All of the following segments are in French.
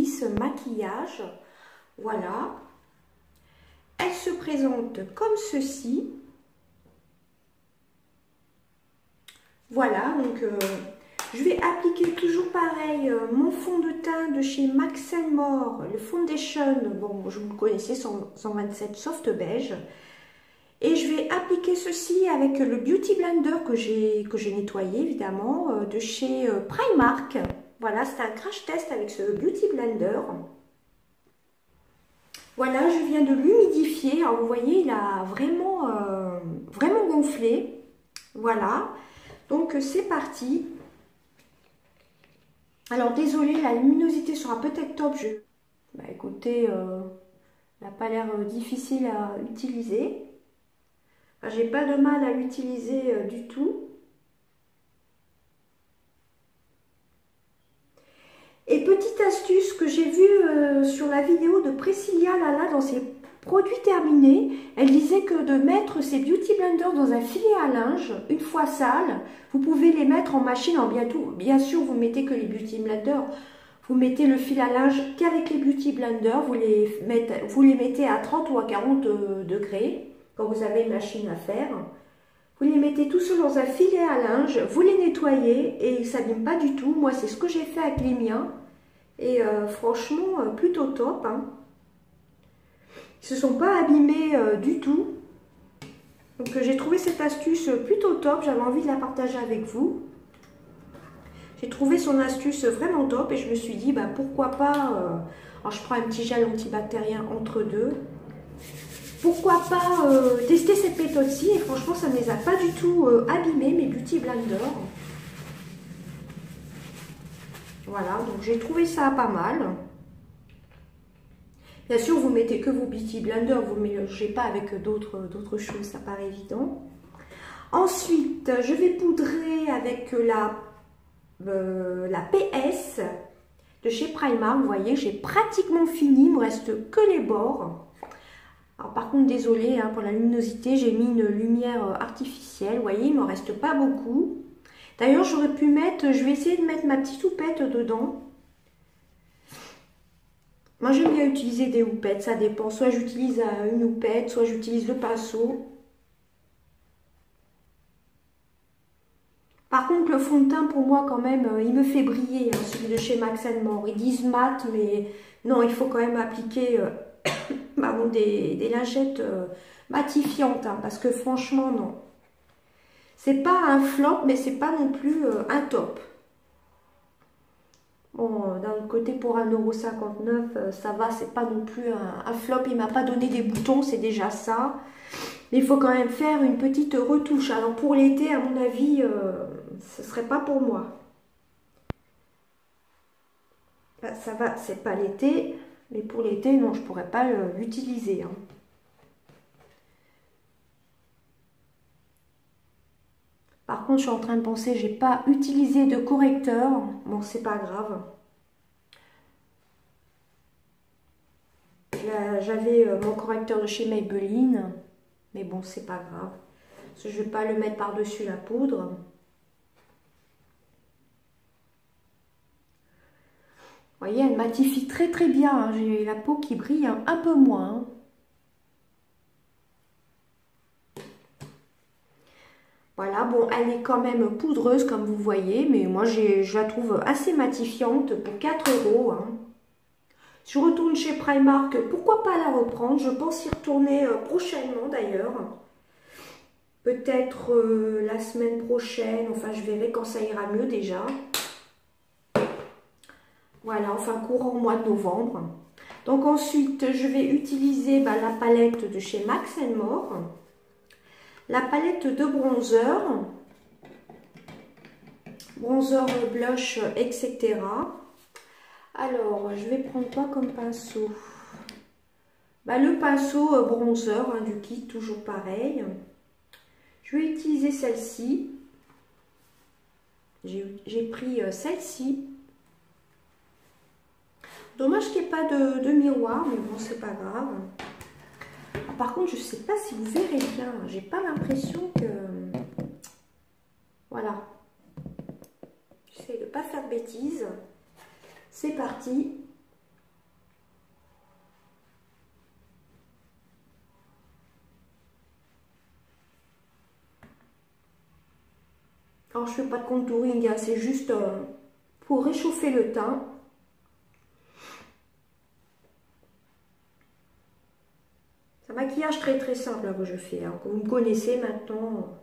Kiss Maquillage. Voilà. Elle se présente comme ceci. Voilà, donc je vais appliquer toujours pareil mon fond de teint de chez Max & More, le Foundation, bon, je vous le connaissez, 127 Soft Beige. Et je vais appliquer ceci avec le Beauty Blender que j'ai nettoyé évidemment, de chez Primark. Voilà, c'est un crash test avec ce Beauty Blender. Voilà, je viens de l'humidifier. Alors vous voyez, il a vraiment, vraiment gonflé. Voilà, donc c'est parti. Alors désolée, la luminosité sera peut-être top. Bah écoutez, elle n'a pas l'air difficile à utiliser. Enfin, j'ai pas de mal à l'utiliser du tout. Et petite astuce que j'ai vue sur la vidéo de Priscilla Lala dans ses produits terminés, elle disait que de mettre ces Beauty Blenders dans un filet à linge, une fois sale, vous pouvez les mettre en machine. En bien sûr, vous mettez que les Beauty Blenders, vous mettez le fil à linge qu'avec les Beauty Blenders, vous les mettez à 30 ou à 40 degrés, quand vous avez une machine à faire. Vous les mettez tout seul dans un filet à linge, vous les nettoyez et ils ne s'abîment pas du tout. Moi, c'est ce que j'ai fait avec les miens. Et franchement, plutôt top. Hein. Ils ne se sont pas abîmés du tout. Donc, j'ai trouvé cette astuce plutôt top. J'avais envie de la partager avec vous. J'ai trouvé son astuce vraiment top et je me suis dit, bah, pourquoi pas... alors, je prends un petit gel antibactérien entre deux. Pourquoi pas tester cette méthode-ci, et franchement ça ne les a pas du tout abîmés, mes Beauty Blender. Voilà, donc j'ai trouvé ça pas mal. Bien sûr, vous mettez que vos Beauty Blender, vous ne mélangez pas avec d'autres choses, ça paraît évident. Ensuite, je vais poudrer avec la PS de chez Primark. Vous voyez, j'ai pratiquement fini, il ne me reste que les bords. Alors par contre, désolé hein, pour la luminosité, j'ai mis une lumière artificielle. Vous voyez, il ne me reste pas beaucoup. D'ailleurs, j'aurais pu mettre, je vais essayer de mettre ma petite houppette dedans. Moi, j'aime bien utiliser des houpettes, ça dépend. Soit j'utilise une houppette, soit j'utilise le pinceau. Par contre, le fond de teint, pour moi, quand même, il me fait briller, hein, celui de chez Max & More. Ils disent mat, mais non, il faut quand même appliquer... des lingettes matifiantes, hein, parce que franchement, non. C'est pas un flop, mais c'est pas non plus un top. Bon, d'un côté, pour 1,59 €, ça va, c'est pas non plus un flop. Il m'a pas donné des boutons, c'est déjà ça. Mais il faut quand même faire une petite retouche. Alors, pour l'été, à mon avis, ce serait pas pour moi. Ben, ça va, c'est pas l'été. Mais pour l'été, non, je ne pourrais pas l'utiliser. Hein. Par contre, je suis en train de penser, j'ai pas utilisé de correcteur. Bon, c'est pas grave. J'avais mon correcteur de chez Maybelline. Mais bon, c'est pas grave. Parce que je ne vais pas le mettre par-dessus la poudre. Vous voyez, elle matifie très très bien. Hein. J'ai la peau qui brille un peu moins. Voilà, bon, elle est quand même poudreuse comme vous voyez. Mais moi, je la trouve assez matifiante pour 4 €. Hein. Si je retourne chez Primark, pourquoi pas la reprendre? Je pense y retourner prochainement d'ailleurs. Peut-être la semaine prochaine. Enfin, je verrai quand ça ira mieux déjà. Voilà, enfin courant mois de novembre. Donc ensuite, je vais utiliser la palette de chez Max & More. La palette de bronzer. Bronzer, blush, etc. Alors, je vais prendre quoi comme pinceau? Le pinceau bronzer hein, du kit, toujours pareil. Je vais utiliser celle-ci. J'ai pris celle-ci. Dommage qu'il n'y ait pas de miroir, mais bon, c'est pas grave. Par contre, je ne sais pas si vous verrez bien. J'ai pas l'impression que... Voilà. J'essaie de ne pas faire de bêtises. C'est parti. Alors, je fais pas de contouring, hein, c'est juste pour réchauffer le teint. C'est un maquillage très très simple là, que je fais, hein, que vous me connaissez maintenant.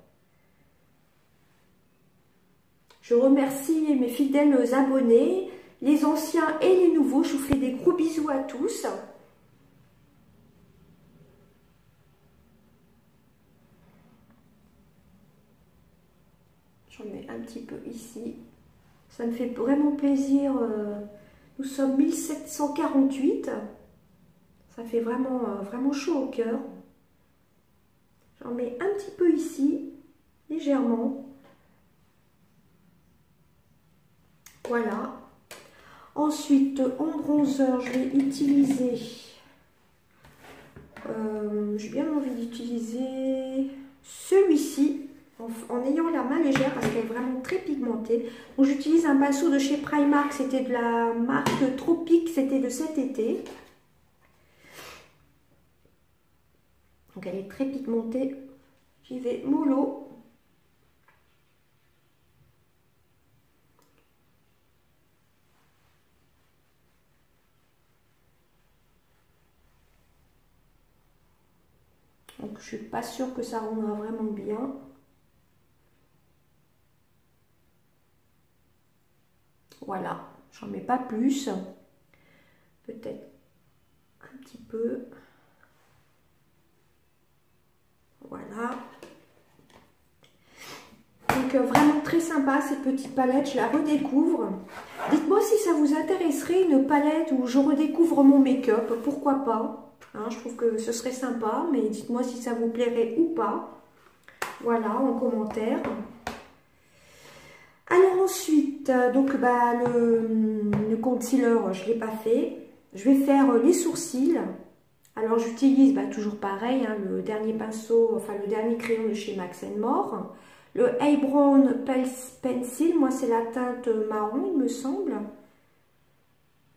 Je remercie mes fidèles abonnés, les anciens et les nouveaux. Je vous fais des gros bisous à tous. J'en mets un petit peu ici. Ça me fait vraiment plaisir. Nous sommes 1748. Ça fait vraiment chaud au cœur. J'en mets un petit peu ici, légèrement. Voilà. Ensuite, en bronzer, je vais utiliser... j'ai bien envie d'utiliser celui-ci. En ayant la main légère parce qu'elle est vraiment très pigmentée. Donc j'utilise un pinceau de chez Primark, c'était de la marque Tropique, c'était de cet été. Donc elle est très pigmentée. J'y vais mollo. Donc je suis pas sûre que ça rendra vraiment bien. Voilà, j'en mets pas plus, peut-être un petit peu. Voilà. Donc vraiment très sympa cette petite palette, je la redécouvre. Dites-moi si ça vous intéresserait une palette où je redécouvre mon make-up, pourquoi pas. Hein, je trouve que ce serait sympa, mais dites-moi si ça vous plairait ou pas. Voilà, en commentaire. Alors ensuite, donc le concealer, je ne l'ai pas fait. Je vais faire les sourcils. Alors j'utilise toujours pareil, hein, le dernier pinceau, enfin le dernier crayon de chez Max More. Le Eyebrow Pencil, moi c'est la teinte marron il me semble.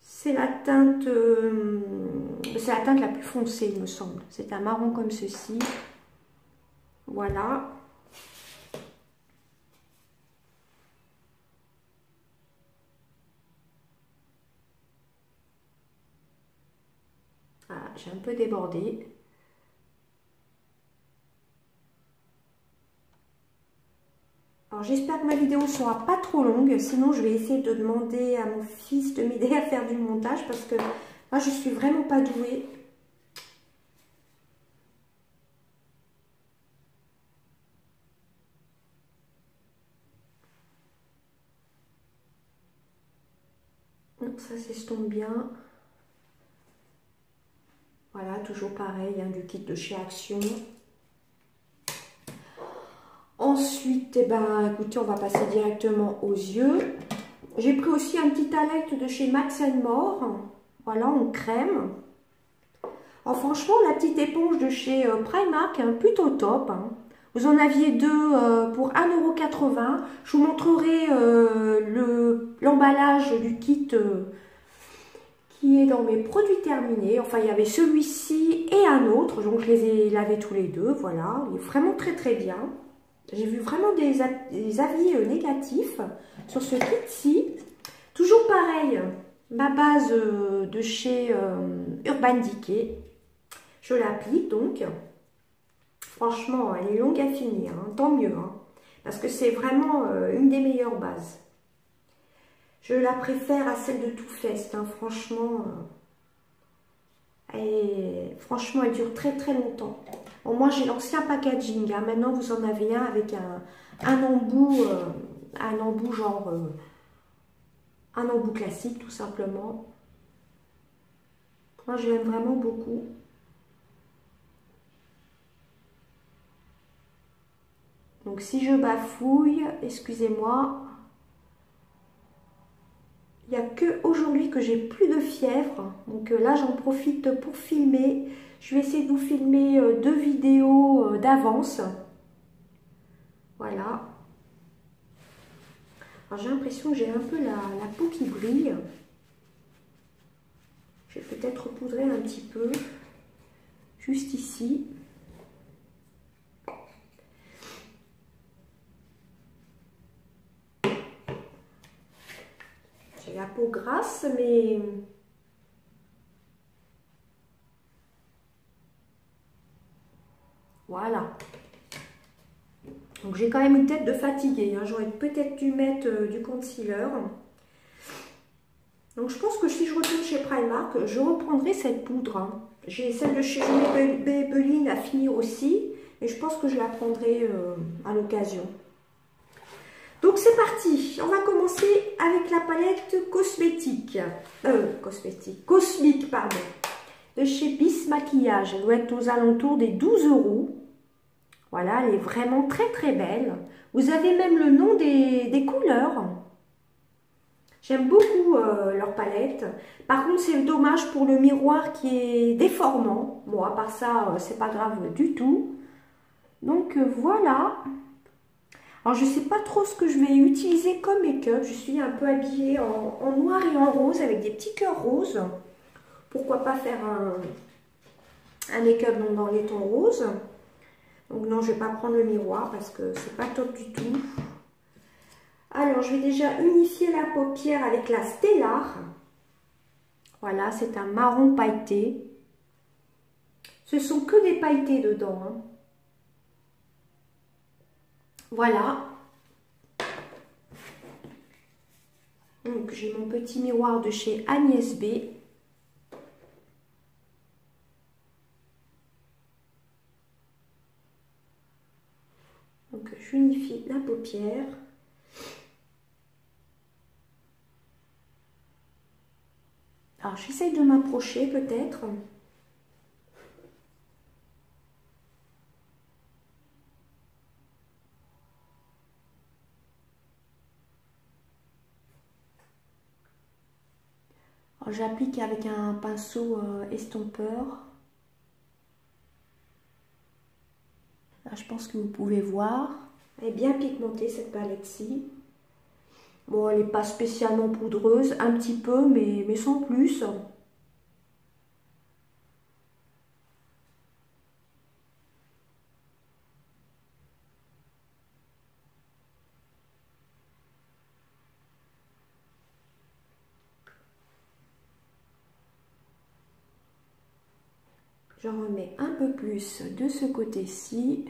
C'est la teinte la plus foncée il me semble. C'est un marron comme ceci. Voilà. Ah, j'ai un peu débordé. Alors j'espère que ma vidéo ne sera pas trop longue, sinon je vais essayer de demander à mon fils de m'aider à faire du montage parce que moi je suis vraiment pas douée. Donc ça s'estompe bien. Voilà, toujours pareil, hein, du kit de chez Action. Ensuite, écoutez, on va passer directement aux yeux. J'ai pris aussi un petit palette de chez Max More. Voilà, en crème. Alors franchement, la petite éponge de chez Primark, hein, plutôt top. Hein. Vous en aviez deux pour 1,80 €. Je vous montrerai l'emballage du kit qui est dans mes produits terminés. Enfin, il y avait celui-ci et un autre. Donc, je les ai lavés tous les deux. Voilà, il est vraiment très très bien. J'ai vu vraiment des avis négatifs sur ce kit-ci. Toujours pareil, ma base de chez Urban Decay. Je l'applique donc. Franchement, elle est longue à finir, hein, tant mieux. Hein, parce que c'est vraiment une des meilleures bases. Je la préfère à celle de Too Faced. Hein, franchement, elle dure très très longtemps. Bon, moi j'ai l'ancien packaging, hein. Maintenant vous en avez un avec un embout genre un embout classique tout simplement. Moi je l'aime vraiment beaucoup. Donc si je bafouille, excusez-moi. Il n'y a que aujourd'hui que j'ai plus de fièvre. Donc là j'en profite pour filmer. Je vais essayer de vous filmer 2 vidéos d'avance. Voilà. Alors j'ai l'impression que j'ai un peu la peau qui brille. Je vais peut-être poudrer un petit peu. Juste ici. peau grasse, mais voilà. Donc j'ai quand même une tête de fatiguée, hein. J'aurais peut-être dû mettre du concealer. Donc je pense que si je retourne chez Primark, je reprendrai cette poudre, hein. J'ai celle de chez Maybelline à finir aussi. Et je pense que je la prendrai à l'occasion. Donc c'est parti. On va commencer avec la palette cosmétique. Cosmique, pardon. De chez Bis Maquillage. Elle doit être aux alentours des 12 €. Voilà, elle est vraiment très très belle. Vous avez même le nom des couleurs. J'aime beaucoup leur palette. Par contre, c'est dommage pour le miroir qui est déformant. Bon, à part ça, c'est pas grave du tout. Donc voilà. Alors, je sais pas trop ce que je vais utiliser comme make-up. Je suis un peu habillée en noir et en rose avec des petits cœurs roses. Pourquoi pas faire un make-up dans les tons roses. Donc non, je vais pas prendre le miroir parce que c'est pas top du tout. Alors, je vais déjà unifier la paupière avec la Stellar. Voilà, c'est un marron pailleté. Ce sont que des pailletés dedans, hein. Voilà. Donc, j'ai mon petit miroir de chez Agnès B. Donc, j'unifie la paupière. Alors, j'essaye de m'approcher peut-être. J'applique avec un pinceau estompeur. Là, je pense que vous pouvez voir. Elle est bien pigmentée cette palette-ci. Bon, elle n'est pas spécialement poudreuse, un petit peu, mais sans plus. Je remets un peu plus de ce côté-ci.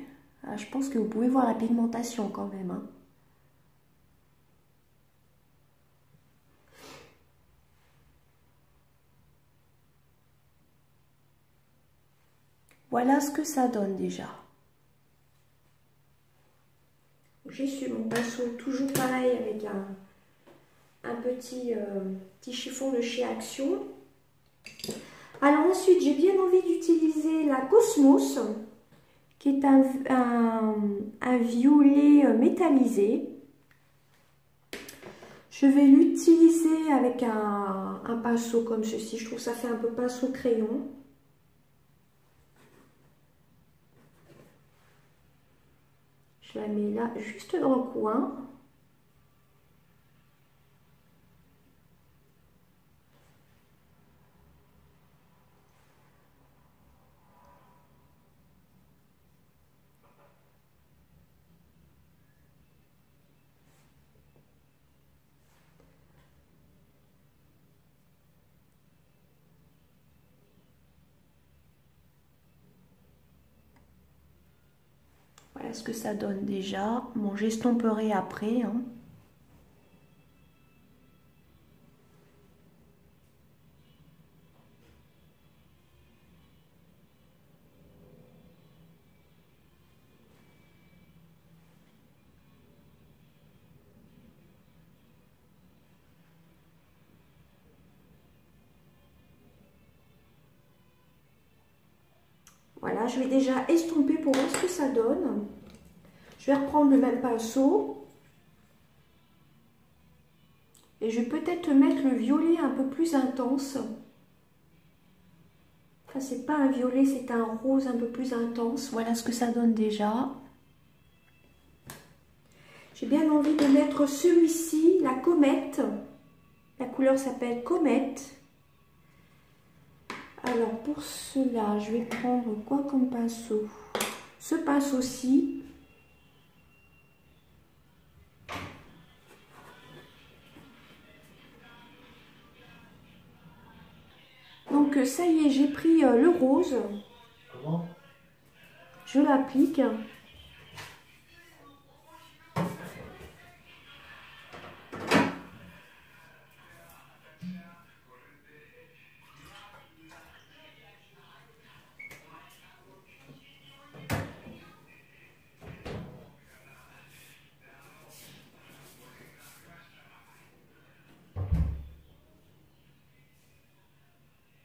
Je pense que vous pouvez voir la pigmentation quand même, hein. Voilà ce que ça donne déjà. J'ai su mon pinceau, toujours pareil, avec un petit chiffon de chez Action. Alors ensuite, j'ai bien envie d'utiliser la Cosmos, qui est un violet métallisé. Je vais l'utiliser avec un pinceau comme ceci. Je trouve que ça fait un peu pinceau crayon. Je la mets là, juste dans le coin. Voilà ce que ça donne déjà. Bon, j'estomperai après, hein. Voilà, je vais déjà estomper pour voir ce que ça donne. Je vais reprendre le même pinceau. Et je vais peut-être mettre le violet un peu plus intense. Enfin, c'est pas un violet, c'est un rose un peu plus intense. Voilà ce que ça donne déjà. J'ai bien envie de mettre celui-ci, la comète. La couleur s'appelle comète. Alors pour cela, je vais prendre quoi comme pinceau? Ce pinceau-ci. donc ça y est, j'ai pris le rose. Comment? Je l'applique.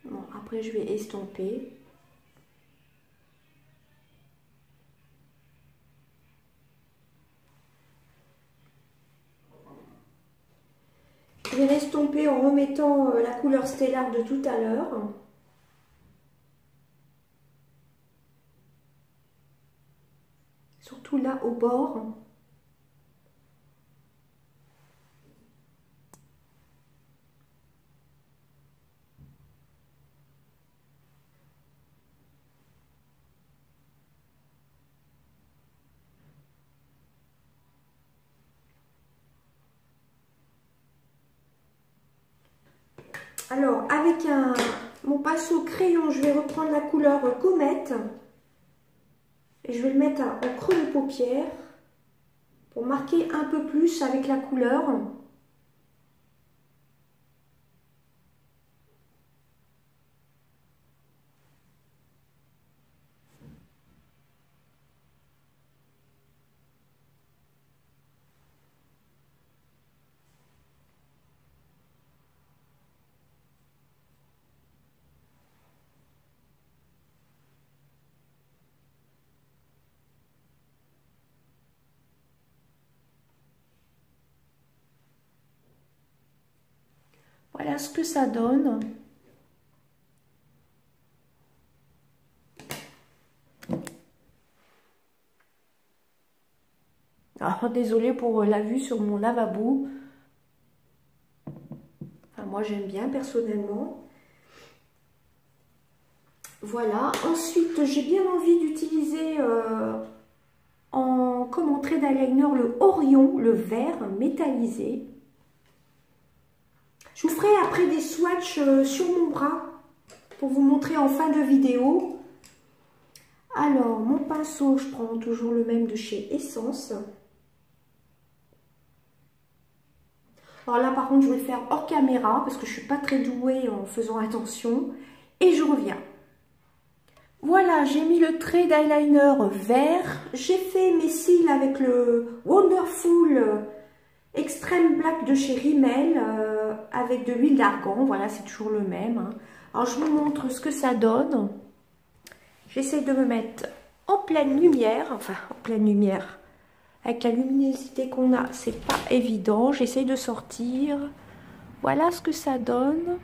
Bon, après, je vais estomper. Je vais l'estomper en remettant la couleur stellaire de tout à l'heure. Surtout là au bord. Alors, avec mon pinceau crayon, je vais reprendre la couleur comète. Et je vais le mettre en creux de paupière pour marquer un peu plus avec la couleur. Voilà ce que ça donne. Alors, désolée pour la vue sur mon lavabo. Enfin, moi, j'aime bien personnellement. Voilà. Ensuite, j'ai bien envie d'utiliser comme entrée d'eyeliner le Orion, le vert métallisé. Je vous ferai après des swatchs sur mon bras pour vous montrer en fin de vidéo. Alors, mon pinceau, je prends toujours le même de chez Essence. Alors là, par contre, je vais le faire hors caméra parce que je ne suis pas très douée en faisant attention. Et je reviens. Voilà, j'ai mis le trait d'eyeliner vert. J'ai fait mes cils avec le Wonderful Extreme Black de chez Rimmel avec de l'huile d'argan. Voilà, c'est toujours le même. Hein. Alors, je vous montre ce que ça donne. J'essaie de me mettre en pleine lumière. Enfin, en pleine lumière. Avec la luminosité qu'on a, c'est pas évident. J'essaye de sortir. Voilà ce que ça donne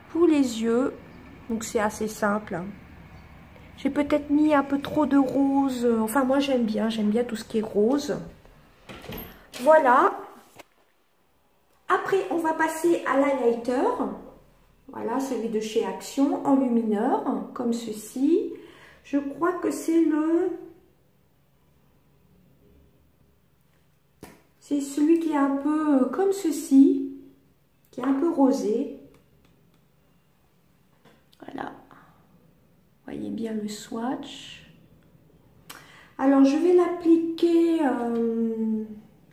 pour les yeux. Donc c'est assez simple. Hein. J'ai peut-être mis un peu trop de rose. Enfin moi j'aime bien tout ce qui est rose. Voilà. Après on va passer à l'highlighter. Voilà, celui de chez Action en lumineur, comme ceci. Je crois que c'est c'est celui qui est un peu comme ceci, qui est un peu rosé. Voilà. Voyez bien le swatch. Alors, je vais l'appliquer...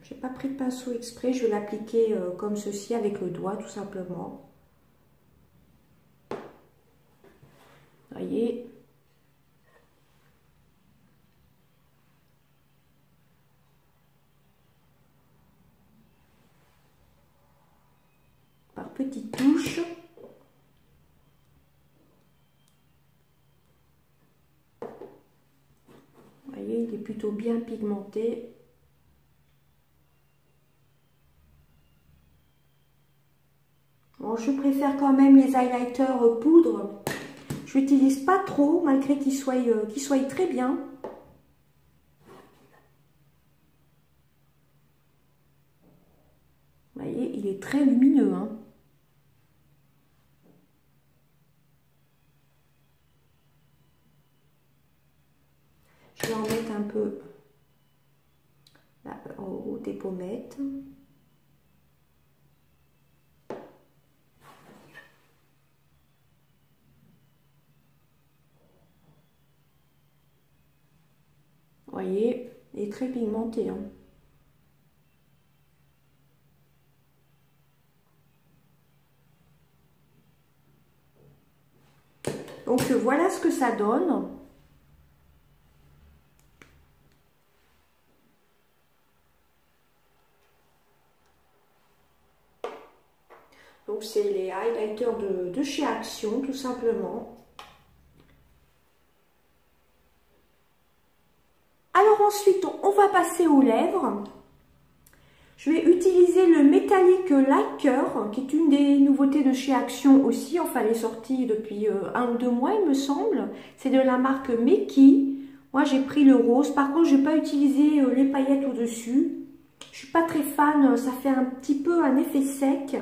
j'ai pas pris de pinceau exprès. Je vais l'appliquer comme ceci avec le doigt, tout simplement. Voyez. Par petites touches. Vous voyez, il est plutôt bien pigmenté. Bon, je préfère quand même les highlighters poudre. Je n'utilise pas trop, malgré qu'ils soient très bien. Vous voyez, il est très lumineux. Hein. Je vais en mettre un peu là, au haut des pommettes. voyez, il est très pigmenté. Hein. Donc voilà ce que ça donne. Donc c'est les highlighters de chez Action, tout simplement. Alors ensuite, on va passer aux lèvres. Je vais utiliser le Metallic Lacquer, qui est une des nouveautés de chez Action aussi. Enfin, elle est sortie depuis 1 ou 2 mois, il me semble. C'est de la marque Meki. Moi, j'ai pris le rose. Par contre, je n'ai pas utilisé les paillettes au-dessus. Je suis pas très fan. Ça fait un petit peu un effet sec.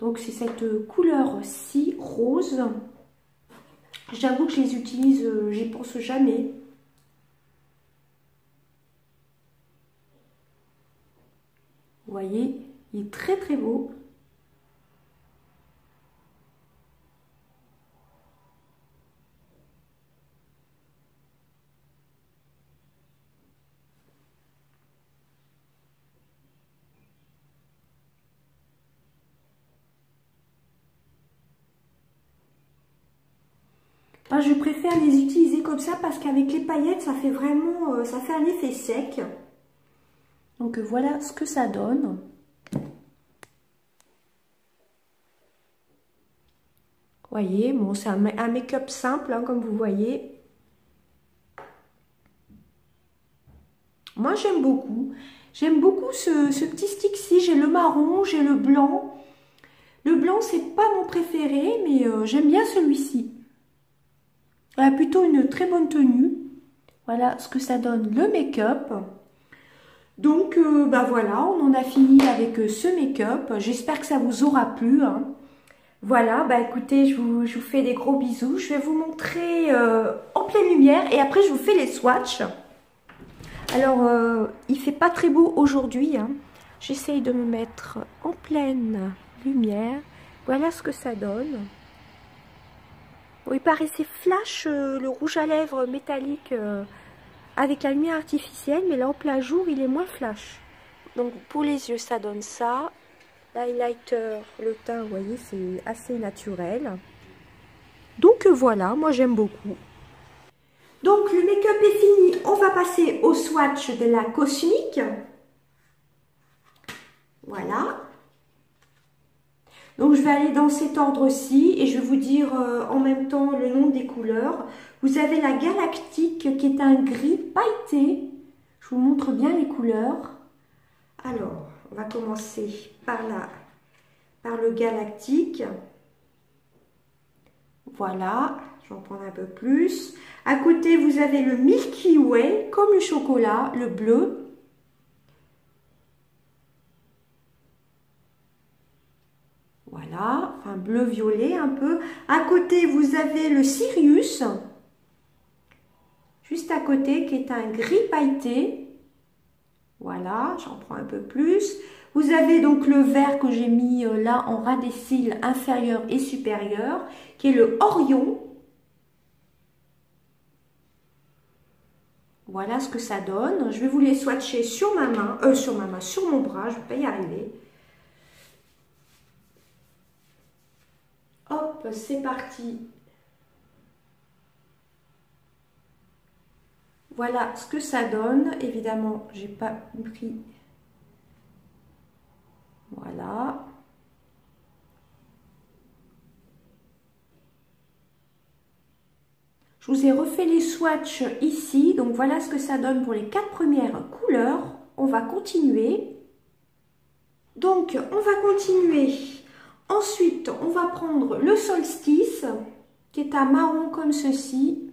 Donc, c'est cette couleur-ci, rose. J'avoue que je les utilise, j'y pense jamais. Vous voyez, il est très très beau. Moi, je préfère les utiliser comme ça parce qu'avec les paillettes, ça fait vraiment, ça fait un effet sec. Donc voilà ce que ça donne. Vous voyez, bon, c'est un make-up simple, hein, comme vous voyez. Moi, j'aime beaucoup. J'aime beaucoup ce petit stick-ci. J'ai le marron, j'ai le blanc. Le blanc, c'est pas mon préféré, mais j'aime bien celui-ci. Elle a plutôt une très bonne tenue. Voilà ce que ça donne le make-up. Donc, bah voilà, on en a fini avec ce make-up. J'espère que ça vous aura plu. Hein. Voilà, bah écoutez, je vous fais des gros bisous. Je vais vous montrer en pleine lumière et après je vous fais les swatchs. Alors, il fait pas très beau aujourd'hui. Hein. J'essaye de me mettre en pleine lumière. Voilà ce que ça donne. Bon, il paraissait flash le rouge à lèvres métallique avec la lumière artificielle, mais là en plein jour il est moins flash. Donc pour les yeux ça donne ça. L'highlighter, le teint, vous voyez, c'est assez naturel. Donc voilà, moi j'aime beaucoup. Donc le make-up est fini, on va passer au swatch de la Cosmic. Voilà. Donc je vais aller dans cet ordre-ci et je vais vous dire en même temps le nom des couleurs. Vous avez la Galactique qui est un gris pailleté. Je vous montre bien les couleurs. Alors, on va commencer par le Galactique. Voilà, je vais en prendre un peu plus. À côté, vous avez le Milky Way, comme le chocolat, le bleu. Voilà, enfin bleu-violet un peu. À côté, vous avez le Sirius, juste à côté, qui est un gris pailleté. Voilà, j'en prends un peu plus. Vous avez donc le vert que j'ai mis là en ras des cils inférieur et supérieur, qui est le Orion. Voilà ce que ça donne. Je vais vous les swatcher sur ma main, sur mon bras, je ne vais pas y arriver. Hop, c'est parti. Voilà ce que ça donne. Évidemment, j'ai pas pris. Voilà. Je vous ai refait les swatchs ici. Donc voilà ce que ça donne pour les 4 premières couleurs. On va continuer. Donc, on va continuer. Ensuite, on va prendre le Solstice, qui est un marron comme ceci.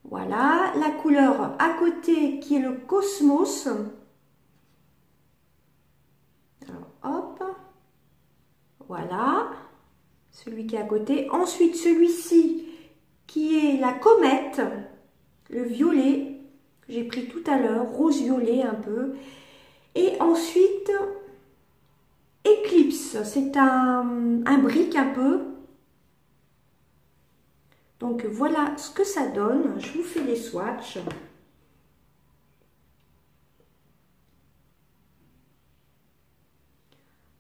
Voilà, la couleur à côté qui est le Cosmos. Alors, hop, voilà, celui qui est à côté. Ensuite, celui-ci qui est la Comète, le violet, que j'ai pris tout à l'heure, rose-violet un peu. Et ensuite... Eclipse, c'est un brick un peu. Donc voilà ce que ça donne. Je vous fais les swatchs.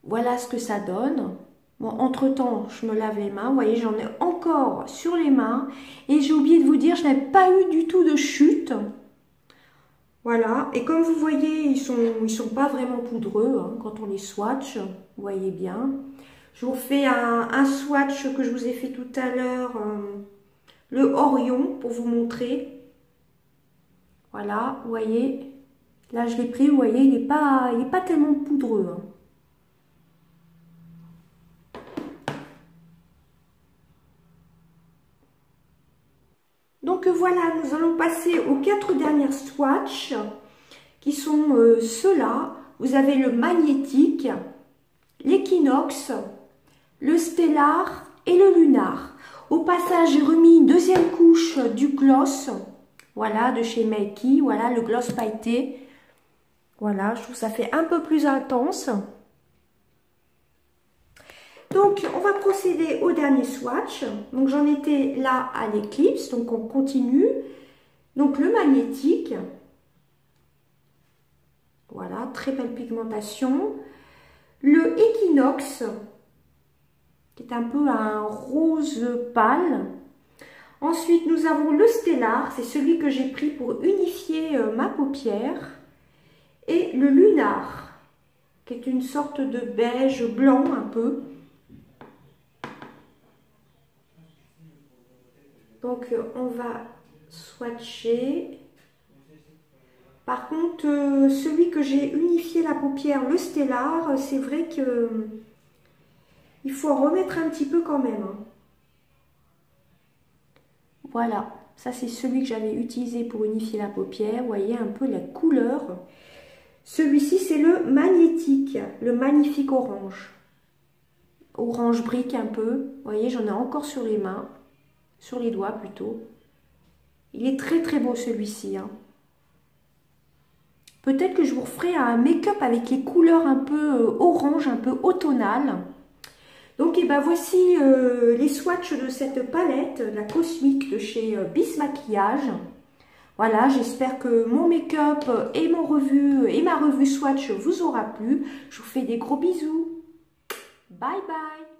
Voilà ce que ça donne. Bon, entre-temps, je me lave les mains. Vous voyez, j'en ai encore sur les mains. Et j'ai oublié de vous dire, je n'ai pas eu du tout de chute. Voilà. Et comme vous voyez, ils sont pas vraiment poudreux hein, quand on les swatch. Vous voyez bien. Je vous refais un swatch que je vous ai fait tout à l'heure. Le Orion pour vous montrer. Voilà, vous voyez. Là, je l'ai pris. Vous voyez, il n'est pas tellement poudreux. Hein. Donc voilà, nous allons passer aux 4 dernières swatchs qui sont ceux-là. Vous avez le magnétique, l'équinoxe, le stellar et le lunar. Au passage, j'ai remis une deuxième couche du gloss, voilà, de chez Meiki, voilà, le gloss pailleté. Voilà, je trouve que ça fait un peu plus intense. Donc, on va procéder au dernier swatch. Donc, j'en étais là à l'éclipse. Donc, on continue. Donc, le magnétique. Voilà, très belle pigmentation. Le équinoxe, qui est un peu un rose pâle. Ensuite, nous avons le stellar. C'est celui que j'ai pris pour unifier ma paupière. Et le lunar, qui est une sorte de beige blanc un peu. Donc, on va swatcher. Par contre, celui que j'ai unifié la paupière, le stellar, c'est vrai que il faut en remettre un petit peu quand même. Voilà, ça c'est celui que j'avais utilisé pour unifier la paupière. Vous voyez un peu la couleur. Celui-ci, c'est le magnétique, le magnifique orange. Orange brique un peu. Vous voyez, j'en ai encore sur les mains. Sur les doigts plutôt. Il est très très beau celui-ci. Hein. Peut-être que je vous referai un make-up avec les couleurs un peu orange, un peu automnales. Donc et ben voici les swatchs de cette palette, la Cosmic de chez Bis Maquillage. Voilà, j'espère que mon make-up et ma revue swatch vous aura plu. Je vous fais des gros bisous. Bye bye.